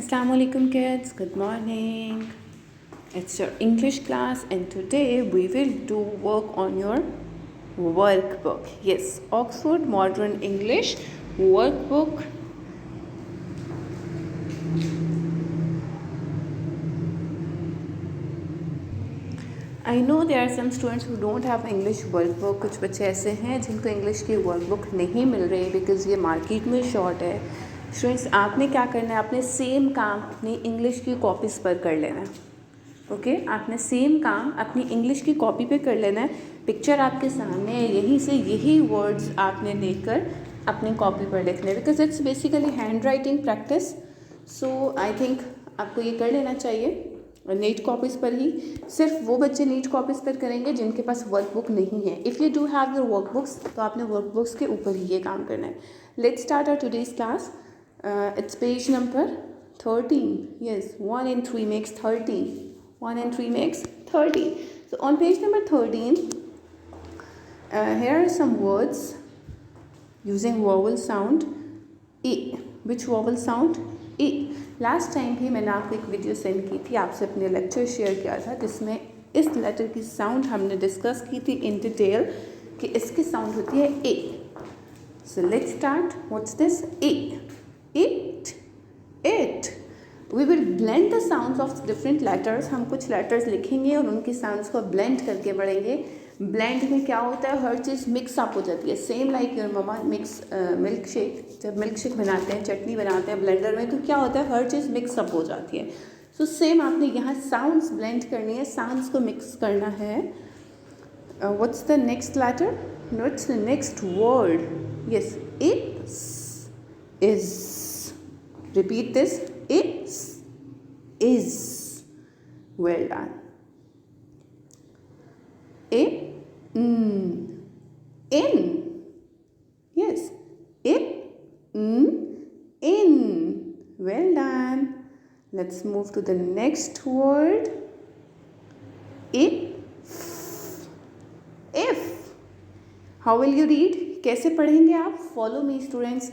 Assalamu alaikum kids, good morning. It's your English class and today we will do work on your workbook. Yes, Oxford Modern English workbook. I know there are some students who don't have English workbook. कुछ बच्चे ऐसे हैं जिनको English की workbook नहीं मिल रही because ये market में शॉर्ट है. स्टूडेंट्स, आपने क्या करना है, आपने सेम काम अपनी इंग्लिश की कॉपीज़ पर कर लेना है. ओके आपने सेम काम अपनी इंग्लिश की कॉपी पे कर लेना है. पिक्चर आपके सामने है, यहीं से यही वर्ड्स आपने लेकर अपनी कॉपी पर लिखने हैं because it's basically hand writing practice. So I think आपको ये कर लेना चाहिए नीट कॉपीज़ पर ही. सिर्फ वो बच्चे नीट कॉपीज़ पर करेंगे जिनके पास वर्कबुक नहीं है. If you do have your workbooks तो आपने वर्कबुक्स के ऊपर ही ये काम करना है. Let's start our today's class. It's page number 13. Yes, 1 and 3 makes 13. 1 and 3 makes 13. So on page number 13, here are some words using vowel sound E. Which vowel sound? E. Last time भी मैंने आपको एक video send की थी, आपसे अपने lecture share किया था जिसमें इस लेटर की साउंड हमने डिस्कस की थी इन डिटेल कि इसकी साउंड होती है ए. So let's start. What's this? E. It. We will blend the sounds of different letters. हम कुछ letters लिखेंगे और उनकी sounds को blend करके पढ़ेंगे. Blend में क्या होता है, हर चीज़ मिक्स अप हो जाती है. Same like your mama mix milk shake. जब मिल्क शेक बनाते हैं, चटनी बनाते हैं ब्लेंडर में, तो क्या होता है, हर चीज़ मिक्स अप हो जाती है. सो सेम आपने यहाँ साउंड्स ब्लेंड करनी है, साउंड्स को मिक्स करना है. What's the next letter? What's the next word? Yes, is. Repeat this. Is. Well done. In. Yes. In. Well done. Let's move to the next word. If. How will you read? कैसे पढ़ेंगे आप? Follow me, students.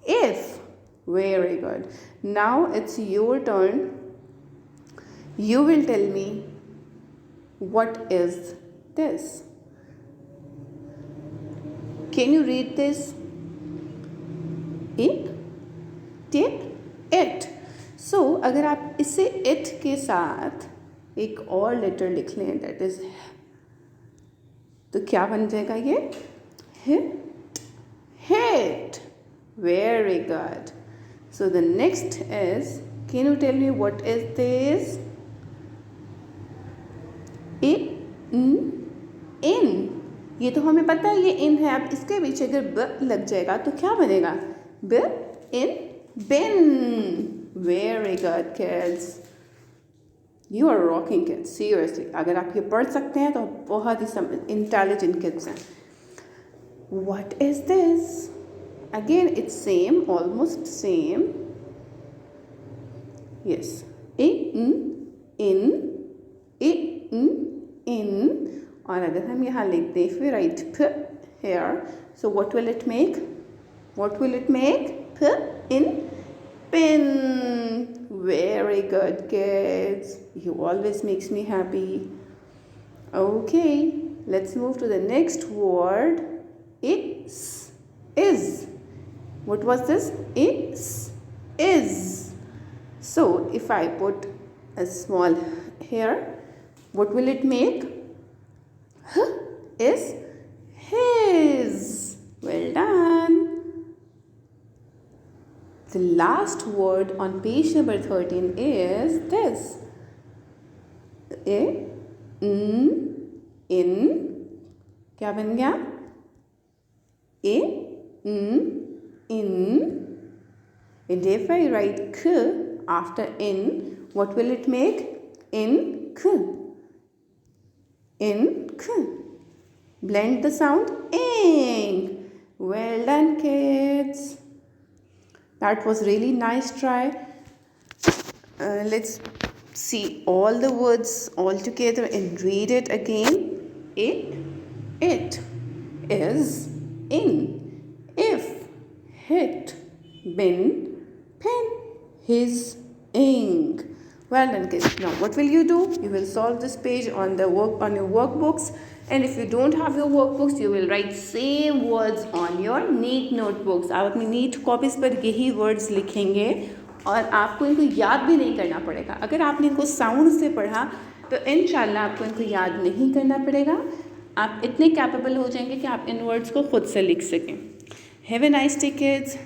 If. Very good. Now it's your turn. You will tell me what is this. Can you read this? It. So अगर आप इसे it के साथ एक और लेटर लिख लें, that is, तो क्या बन जाएगा ये? Hit. Very good. So the next is, can you tell me what is this? In. ये तो हमें पता है ये in है. अब इसके पीछे अगर ब लग जाएगा तो क्या बनेगा? In. Bin. Very good kids. You are rocking kids. Seriously. अगर आप ये पढ़ सकते हैं तो बहुत ही intelligent kids हैं. What is this? Again, it's same, almost same. Yes. In. और अगर हम यहाँ लिखते हैं, if we write p here, so what will it make? What will it make? In. Pin. Very good kids. You always makes me happy. Okay, let's move to the next word. Is. What was this? Is. So if I put a small here, what will it make? Is his. Well done. The last word on page number 13 is this. In. क्या बन गया? In. And if I write k after in, what will it make? In. Blend the sound ing. Well done kids. That was really nice try. Let's see all the words all together and read it again. It is in. If. Hit. bin, pen, his, ink. Well done, kids. Now what will you do? You will solve this page on your workbooks, and if you don't have your workbooks, you will write same words on your neat notebooks. आप अपनी neat copies पर यही words लिखेंगे और आपको इनको याद भी नहीं करना पड़ेगा. अगर आपने इनको sound से पढ़ा तो इंशाल्लाह आपको इनको याद नहीं करना पड़ेगा. आप इतने कैपेबल हो जाएंगे कि आप इन वर्ड्स को खुद से लिख सकें. Have a nice day, kids.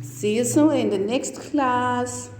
See you soon in the next class.